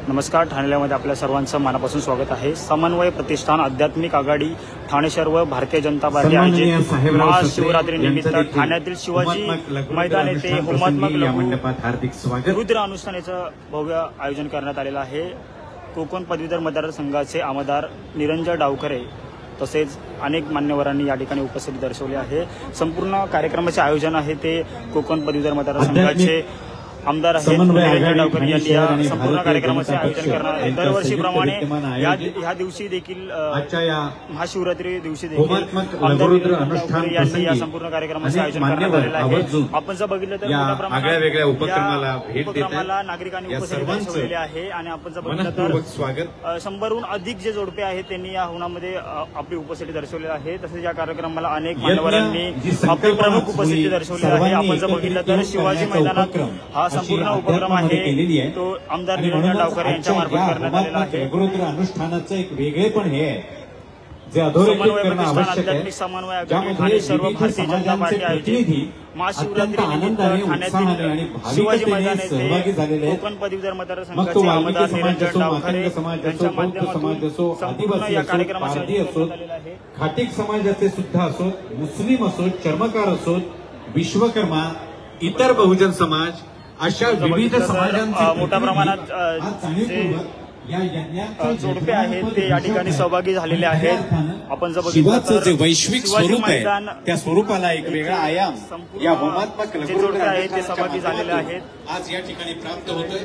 नमस्कार, ठाण्यामध्ये आपल्या सर्वांचं मनापासून स्वागत आहे। समन्वय प्रतिष्ठान आध्यात्मिक आघाडी ठाणे शहर व भारतीय जनता पार्टी आयोजित महाशिवरात्री निमित्त ठाण्यातील शिवाजी मैदान येथे होमात्मक हार्दिक स्वागत रुद्र अनुष्ठानाचं भव्य आयोजन करण्यात आलेलं आहे। कोकण पदवीधर मतदारसंघाचे आमदार निरंजन डावखरे तसेच अनेक मान्यवरांनी या ठिकाणी उपस्थिती दर्शवली आहे। संपूर्ण कार्यक्रमाचे आयोजन आहे ते कोकण पदवीधर मतदारसंघाचे आमदार आहेत निरंजन डावखरे यांनी या संपूर्ण कार्यक्रमाचे आयोजन करणार आहे। दरवर्षीप्रमाणे या दिवशी देखील महाशिवरात्री दिवशी देखील आमदार निरंजन डावखरे यांनी या संपूर्ण कार्यक्रमाचे आयोजन करण्यात आलेलं आहे। आपण जर बघितलं तर मोठ्या प्रमाणात नागरिकांनी उपस्थिती दर्शवलेली आहे आणि आपण जर बघितलं तर 100हून अधिक जे जोडपे आहेत त्यांनी या हवनामध्ये आपली उपस्थिती दर्शवली आहे। तसेच या कार्यक्रमाला अनेक मान्यवरांनी आपली प्रमुख उपस्थिती दर्शवली आहे। आपण जर बघितलं तर शिवाजी मैदानात हा संपूर्ण उपक्रम आहे तो आमदार निरंजन डावखरे यांच्या मार्फत करण्यात आलेला आहे। अनुष्ठानाचं एक वेगळेपण हे जे समन्वय प्रतिष्ठान आध्यात्मिक समन्वय आघाडी ठाणे सर्व भारतीय जनता पार्टी आयोजित महाशिवरात्री निमित्त ठाण्यातील शिवाजी मैदान येथे कोकण पदवीधर मतदारसंघाचे आमदार निरंजन डावखरे यांच्या माध्यमातून संपूर्ण या कार्यक्रमाचे आयोजन करण्यात आलेलं आहे। खाटीक समाजाचे सुद्धा असोत, मुस्लिम असोत, चर्मकार असोत, विश्वकर्मा, इतर बहुजन समाज अशा विविध समाजांचे मोठ्या प्रमाणात जोडपे आहेत ते या ठिकाणी सहभागी झालेले आहेत। आपण जर बघितलं जे वैश्विक स्वरूप आहे त्या स्वरूपाला एक वेगळा आयाम या होमात्मक जोडपे आहेत ते सहभागी झालेले आहेत आज या ठिकाणी प्राप्त होतोय।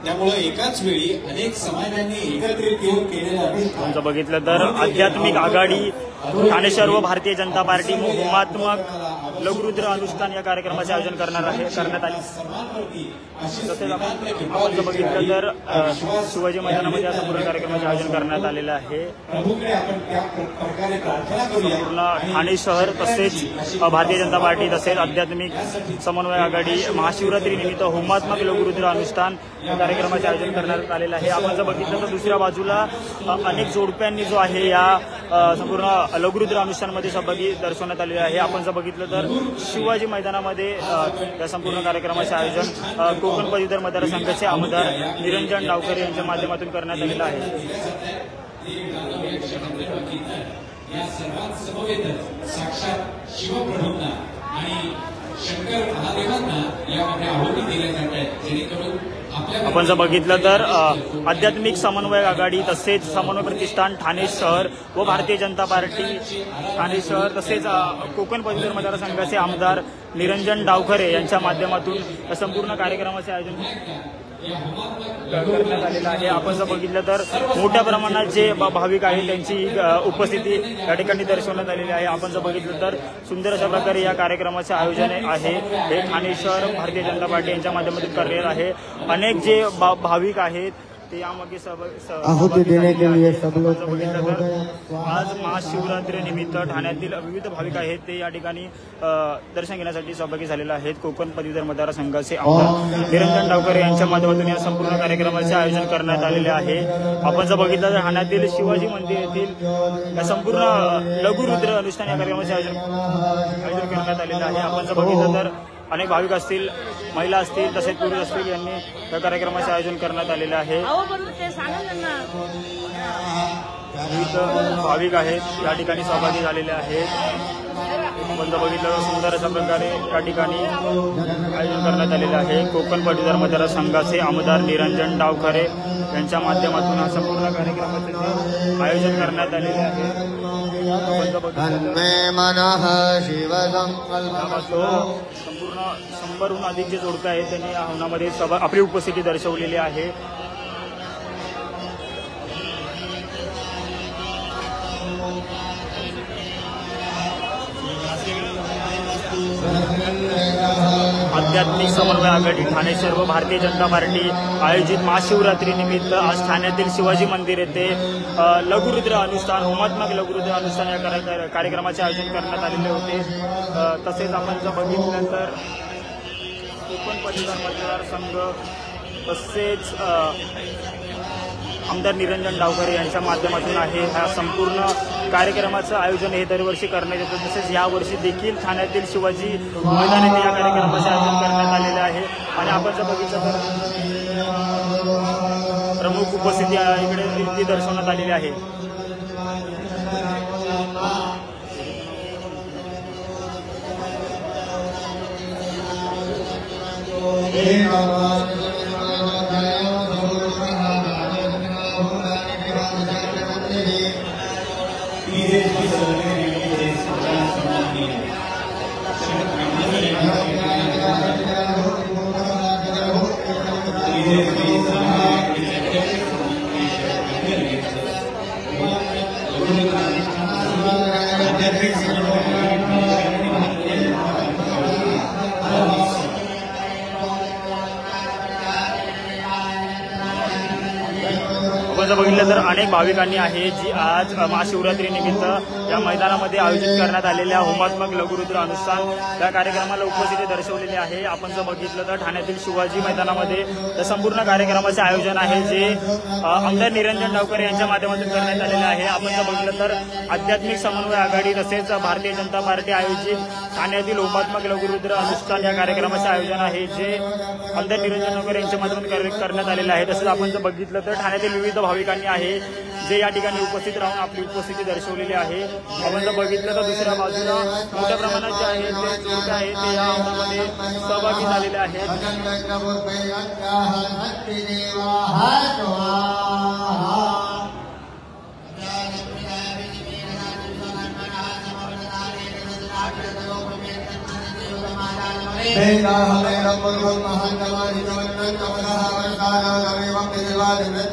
त्यामुळे एकाच वेळी अनेक समाजांनी एकत्रित येऊन केलेलं आपण जर बघितलं तर आध्यात्मिक आघाडी ठाणे शहर व भारतीय जनता पार्टी होमात्मक लघुरुद्र अनुष्ठान या कार्यक्रमाचे आयोजन करण्यात आले। तसेच आपण जर बघितलं तर शिवाजी मैदानामध्ये संपूर्ण कार्यक्रमाचे आयोजन करण्यात आलेलं आहे। संपूर्ण ठाणे शहर तसेच भारतीय जनता पार्टी तसेच आध्यात्मिक समन्वय आघाडी महाशिवरात्री निमित्त होमात्मक लघुरुद्र अनुष्ठान या कार्यक्रमाचे आयोजन करण्यात आलेलं आहे। आपण जर बघितलं तर दुसऱ्या बाजूला अनेक जोडप्यांनी जो आहे या संपूर्ण लघुरुद्र अनुष्ठानामध्ये सहभागी दर्शवण्यात आलेले आहे। आपण जर बघितलं तर शिवाजी मैदानामध्ये या संपूर्ण कार्यक्रमाचे आयोजन कोकण पदवीधर मतदारसंघाचे आमदार निरंजन डावखरे यांच्या माध्यमातून करण्यात आलेलं आहे। आपण जर बघितलं तर आध्यात्मिक समन्वय आघाडी तसेच समन्वय प्रतिष्ठान ठाणे शहर व भारतीय जनता पार्टी ठाणे शहर तसेच कोकण पदवीधर मतदारसंघाचे आमदार निरंजन डावखरे यांच्या माध्यमातून संपूर्ण कार्यक्रमाचे आयोजन करण्यात आलेलं आहे। आपण जर बघितलं तर मोठ्या प्रमाणात जे भाविक आहेत त्यांची उपस्थिती या ठिकाणी दर्शवण्यात आलेली आहे। आपण जर बघितलं तर सुंदर अशा प्रकारे या कार्यक्रमाचे आयोजन आहे हे ठाणे शहर भारतीय जनता पार्टी यांच्या माध्यमातून करण्यात आहे। अनेक जे भाविक आहेत ते यामागे आहुति देने के लिए सब लोग आज महाशिवरात्री निमित्त ठाण्यातील विविध भाविक आहेत ते या ठिकाणी दर्शन घेण्यासाठी सहभागी झालेले आहेत। कोकण पदवीधर मतदारसंघाचे आमदार निरंजन डावखरे यांच्या माध्यमातून या संपूर्ण कार्यक्रमाचे आयोजन करण्यात आलेले आहे। आपण जर बघितलं तर ठाण्यातील शिवाजी मंदिर येथील या संपूर्ण लघुरुद्र अनुष्ठान या कार्यक्रमाचे आयोजन करण्यात आलेले आहे। आपण जर बघितलं तर अनेक भाविक असतील, महिला असतील तसेच पुरुष असतील यांनी या कार्यक्रमाचे आयोजन करण्यात आलेले आहे। विविध भाविक आहेत या ठिकाणी सहभागी झालेले आहेत। आपण जर बघितलं सुंदर अशा प्रकारे या ठिकाणी आयोजन करण्यात आलेले आहे। कोकण पदवीधर मतदारसंघाचे आमदार निरंजन डावखरे यांच्या माध्यमातून हा संपूर्ण कार्यक्रमाचे आयोजन करण्यात आलेले आहे। संपूर्ण 100हून अधिक जे जोडपे आहेत त्यांनी या हवनामध्ये आपली उपस्थिती दर्शवलेली आहे। आध्यात्मिक समन्वय आघाडी ठाणे शहर व भारतीय जनता पार्टी आयोजित महाशिवरात्री निमित्त आज ठाण्यातील शिवाजी मंदिर येथे लघुरुद्र अनुष्ठान होमात्मक लघुरुद्र अनुष्ठान या कार्यक्रमाचे आयोजन करण्यात आलेले होते। तसेच आपण जर बघितलं तर कोकण पदवीधर मतदारसंघ तसेच आमदार निरंजन डावखरे यांच्या माध्यमातून आहे हा संपूर्ण कार्यक्रमाचं आयोजन हे दरवर्षी करण्यात येतं। तसेच यावर्षी देखील ठाण्यातील शिवाजी मैदान येथे या कार्यक्रमाचे आयोजन करण्यात आलेले आहे। आणि आपण जर बघितलं तर प्रमुख उपस्थिती इकडे दर्शवण्यात आलेली आहे. आपण जर बघितलं तर अनेक भाविकांनी आहे जी आज महाशिवरात्रीनिमित्त या मैदानामध्ये आयोजित करण्यात आलेल्या होमात्मक लघुरुद्र अनुष्ठान त्या कार्यक्रमाला उपस्थिती दर्शवलेली आहे. आपण जर बघितलं तर ठाण्यातील शिवाजी मैदानामध्ये त्या संपूर्ण कार्यक्रमाचे आयोजन आहे जे आमदार निरंजन डावकर यांच्या माध्यमातून करण्यात आलेले आहे. आपण जर बघितलं तर आध्यात्मिक समन्वय आघाडी तसेच भारतीय जनता पार्टी आयोजित ठाण्यातील होमात्मक लघुरुद्र अनुष्ठान या कार्यक्रमाचे आयोजन आहे जे आमदार निरंजन डावकर यांच्या माध्यमातून करण्यात आलेले आहे. तसंच आपण जर बघितलं तर ठाण्यातील विविध भाविकांनी आहे जे या ठिकाणी उपस्थित राहून आपली उपस्थिती दर्शवलेली आहे. आपण जर बघितलं तर दुसऱ्या बाजूला मोठ्या प्रमाणात जे आहे ते जोडपे आहे ते या हौदामध्ये सहभागी झालेले आहेत.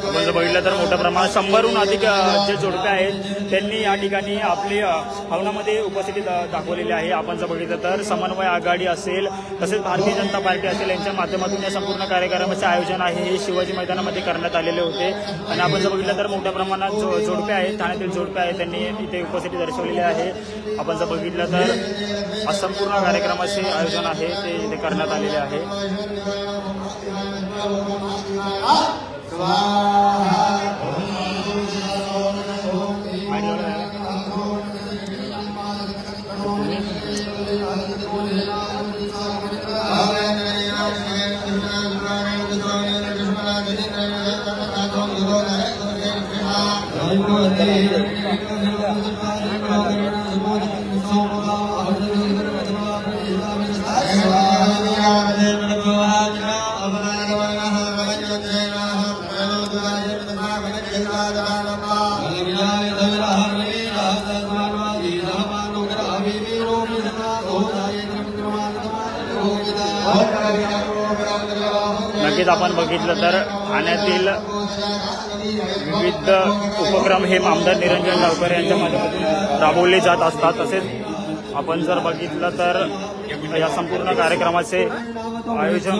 आपण जर बघितलं तर मोठ्या प्रमाणात 100हून अधिक जे जोडपे आहेत त्यांनी या ठिकाणी आपली हवनामध्ये उपस्थिती दाखवलेली आहे. आपण जर बघितलं तर समन्वय आघाडी असेल तसेच भारतीय जनता पार्टी असेल यांच्या माध्यमातून या संपूर्ण कार्यक्रमाचे आयोजन आहे हे शिवाजी मैदानामध्ये करण्यात आलेले होते. आणि आपण जर बघितलं तर मोठ्या प्रमाणात जोडपे आहेत ठाण्यातील जोडपे आहेत त्यांनी इथे उपस्थिती दर्शवलेली आहे. आपण जर बघितलं तर संपूर्ण कार्यक्रमाचे आयोजन आहे ते इथे करण्यात आलेले आहे. नक्कीच आपण बघितलं तर ठाण्यातील विविध उपक्रम हे आमदार निरंजन डावकर यांच्या माध्यमातून राबवले जात असतात. तसेच आपण जर बघितलं तर या संपूर्ण कार्यक्रमाचे आयोजन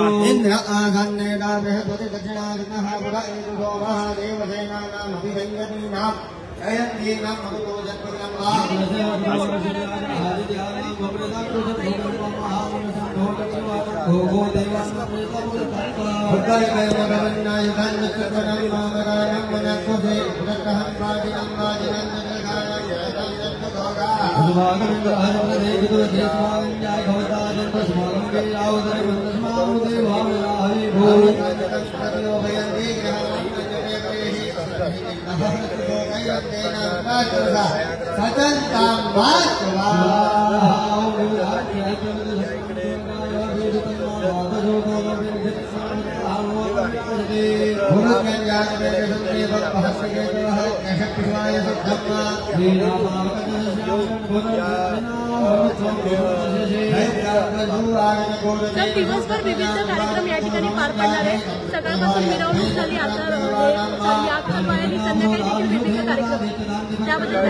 तर दिवसभर विविध कार्यक्रम या ठिकाणी पार पडणार आहे. सकाळपासून मिरवणूक झाली, आता संध्याकाळी देखील विविध कार्यक्रम त्याबद्दल